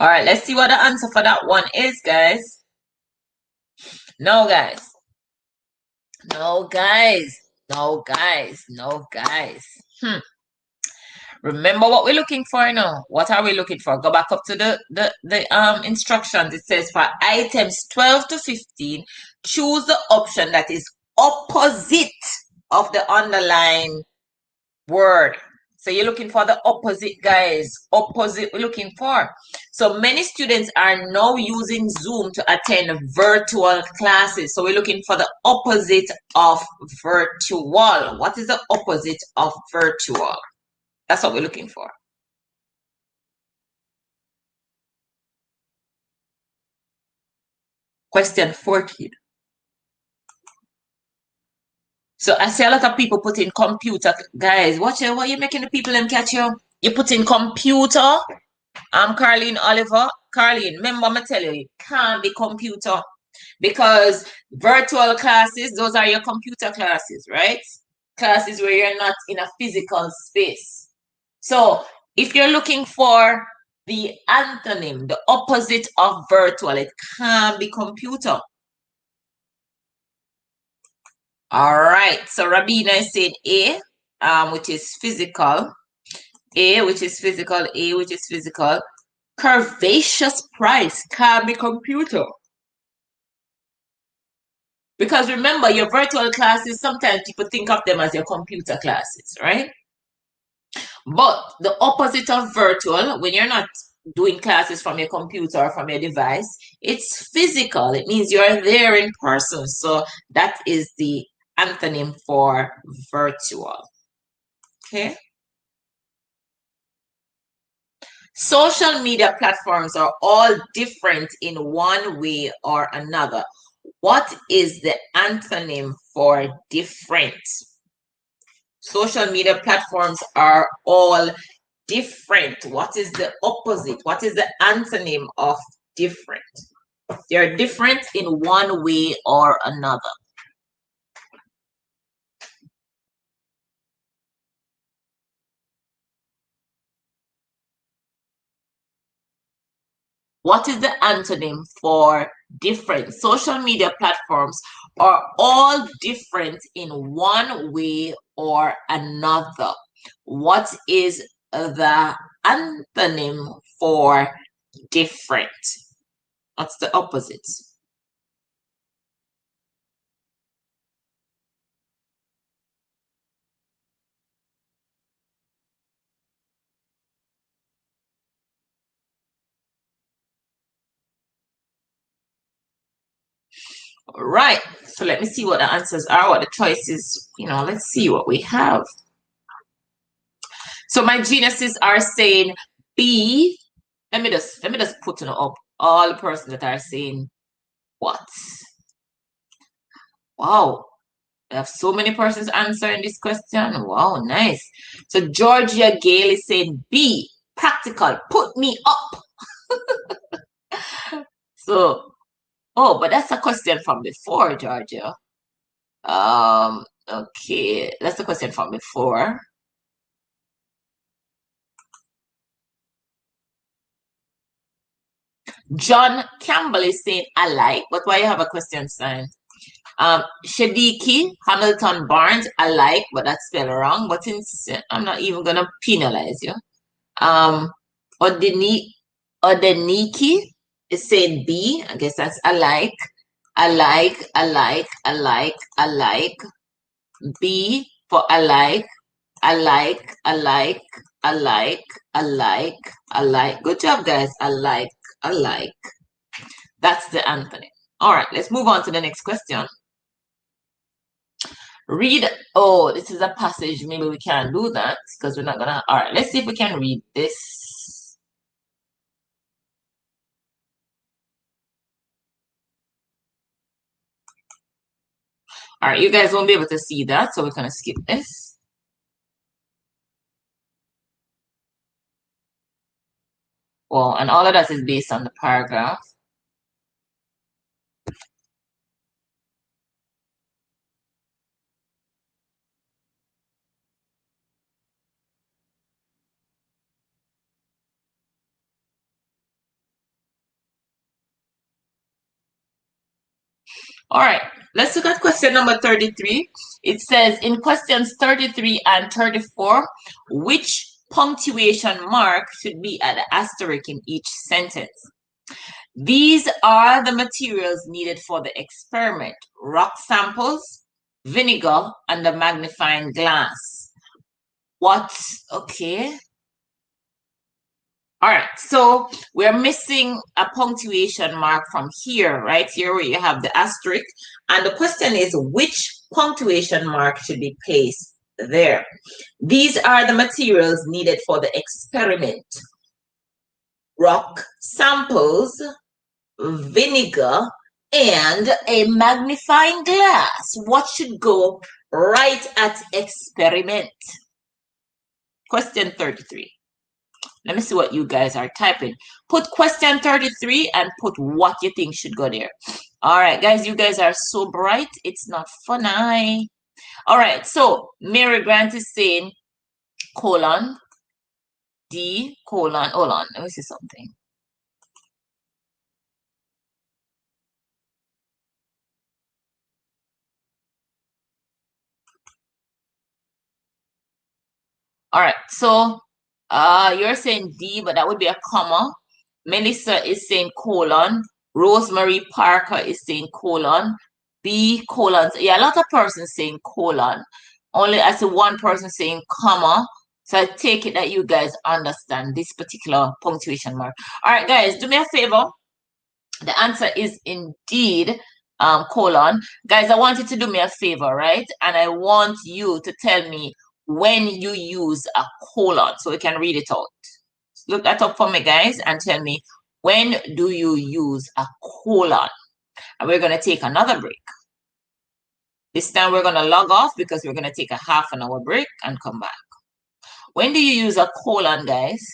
All right, let's see what the answer for that one is, guys. No, guys. No, guys. No, guys. No, guys. Remember what we're looking for now. What are we looking for? Go back up to the instructions. It says for items 12 to 15, choose the option that is opposite of the underline word. So you're looking for the opposite, guys. Opposite we're looking for. So many students are now using Zoom to attend virtual classes. So we're looking for the opposite of virtual. What is the opposite of virtual? That's what we're looking for. Question 14. So I see a lot of people put in computer. Guys, watch it. What you making the people them catch you? You put in computer. I'm Carlene Oliver. Carlene, remember I'm tell you, it can't be computer because virtual classes, those are your computer classes, right? Classes where you're not in a physical space. So if you're looking for the antonym, the opposite of virtual, it can't be computer. All right. So Rabina is saying A, which is physical. A, which is physical. A, which is physical. Curvaceous price can be computer. Because remember, your virtual classes, sometimes people think of them as your computer classes, right? But the opposite of virtual, when you're not doing classes from your computer or from your device, it's physical. It means you're there in person. So that is the antonym for virtual. Okay. Social media platforms are all different in one way or another. What is the antonym for different? Social media platforms are all different. What is the opposite? What is the antonym of different? They're different in one way or another. What is the antonym for different? Social media platforms are all different in one way or another. What is the antonym for different? What's the opposite? All right. So let me see what the answers are, what the choices, let's see what we have. So my geniuses are saying B. Let me just put up all the persons that are saying what. Wow. I have so many persons answering this question. Wow, nice. So Georgia Gale is saying B, practical, put me up. So, oh, but that's a question from before, Georgia. Okay, that's a question from before. John Campbell is saying I like, but why you have a question sign? Shadiki Hamilton Barnes, I like, but that's spelled wrong. But since I'm not even gonna penalize you. Odeniki is saying B. I guess that's I like. I like, I like, I like, I like. B for I like, I like, I like, I like, I like, I like. Good job, guys. I like, I like. That's the antonym. All right, let's move on to the next question. Read. Oh, this is a passage. Maybe we can't do that because we're not gonna. All right, let's see if we can read this. All right, you guys won't be able to see that, so we're gonna skip this. Well, and all of that is based on the paragraph. All right, let's look at question number 33. It says in questions 33 and 34, which punctuation mark should be at the asterisk in each sentence? These are the materials needed for the experiment: rock samples, vinegar, and the magnifying glass. what? Okay. All right, so we're missing a punctuation mark from here, right here where you have the asterisk. And the question is, which punctuation mark should be placed there? These are the materials needed for the experiment. Rock samples, vinegar, and a magnifying glass. What should go right at experiment? Question 33. Let me see what you guys are typing. Put question 33 and put what you think should go there. All right, guys, you guys are so bright. It's not funny. All right, so Mary Grant is saying colon, D, colon. Hold on, let me see something. All right, so you're saying D, but that would be a comma. Melissa is saying colon. Rosemary Parker is saying colon. B colon. Yeah, a lot of persons saying colon. Only I see one person saying comma. So I take it that you guys understand this particular punctuation mark. All right, guys, do me a favor. The answer is indeed colon. Guys, I want you to do me a favor, right? And I want you to tell me when you use a colon so we can read it out. Look that up for me, guys, and tell me, when do you use a colon? And we're going to take another break. This time we're going to log off because we're going to take a half an hour break and come back. When do you use a colon, guys?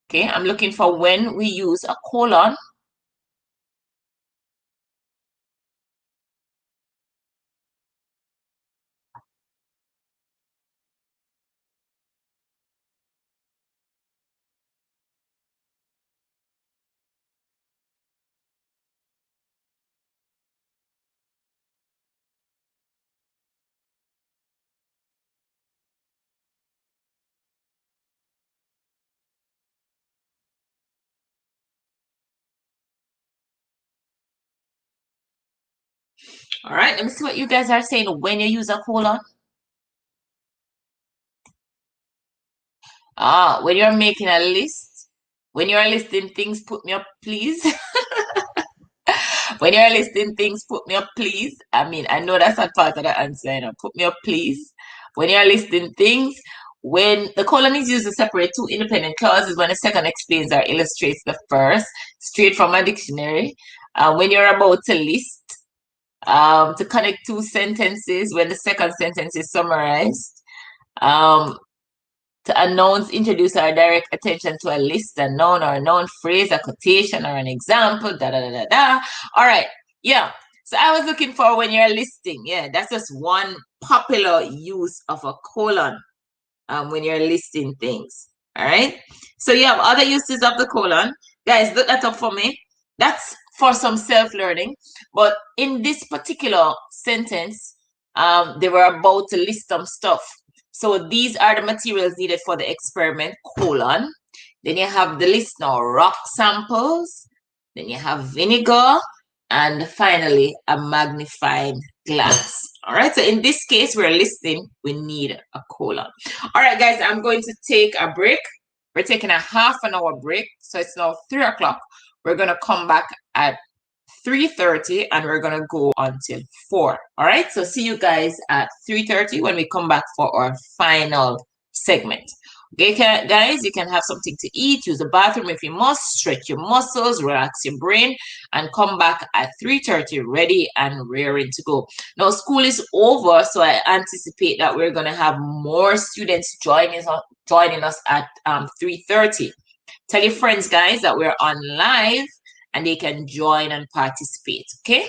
Okay, I'm looking for when we use a colon. All right, let me see what you guys are saying when you use a colon. When you're making a list, when you're listing things, put me up, please. When you're listing things, put me up, please. I mean, I know that's not part of the answer, you know. Put me up, please. When you're listing things, when the colon is used to separate two independent clauses, when the second explains or illustrates the first, straight from a dictionary. When you're about to list, to connect two sentences, when the second sentence is summarized. To announce, introduce, or direct attention to a list, a noun or a noun phrase, a quotation or an example, da da da da da. All right, yeah. So I was looking for when you're listing. Yeah, that's just one popular use of a colon when you're listing things. All right. So you have other uses of the colon. Guys, look that up for me. That's for some self-learning. But in this particular sentence, they were about to list some stuff. So these are the materials needed for the experiment, colon. Then you have the list now, rock samples. Then you have vinegar. And finally, a magnifying glass. All right, so in this case, we're listing, we need a colon. All right, guys, I'm going to take a break. We're taking a half an hour break. So it's now 3 o'clock. We're going to come back at 3:30 and we're going to go until 4. All right, so see you guys at 3:30 when we come back for our final segment. Okay, guys, you can have something to eat, use the bathroom if you must, stretch your muscles, relax your brain, and come back at 3:30 ready and raring to go. Now, school is over, so I anticipate that we're going to have more students joining us at 3:30. Tell your friends, guys, that we're on live and they can join and participate, okay?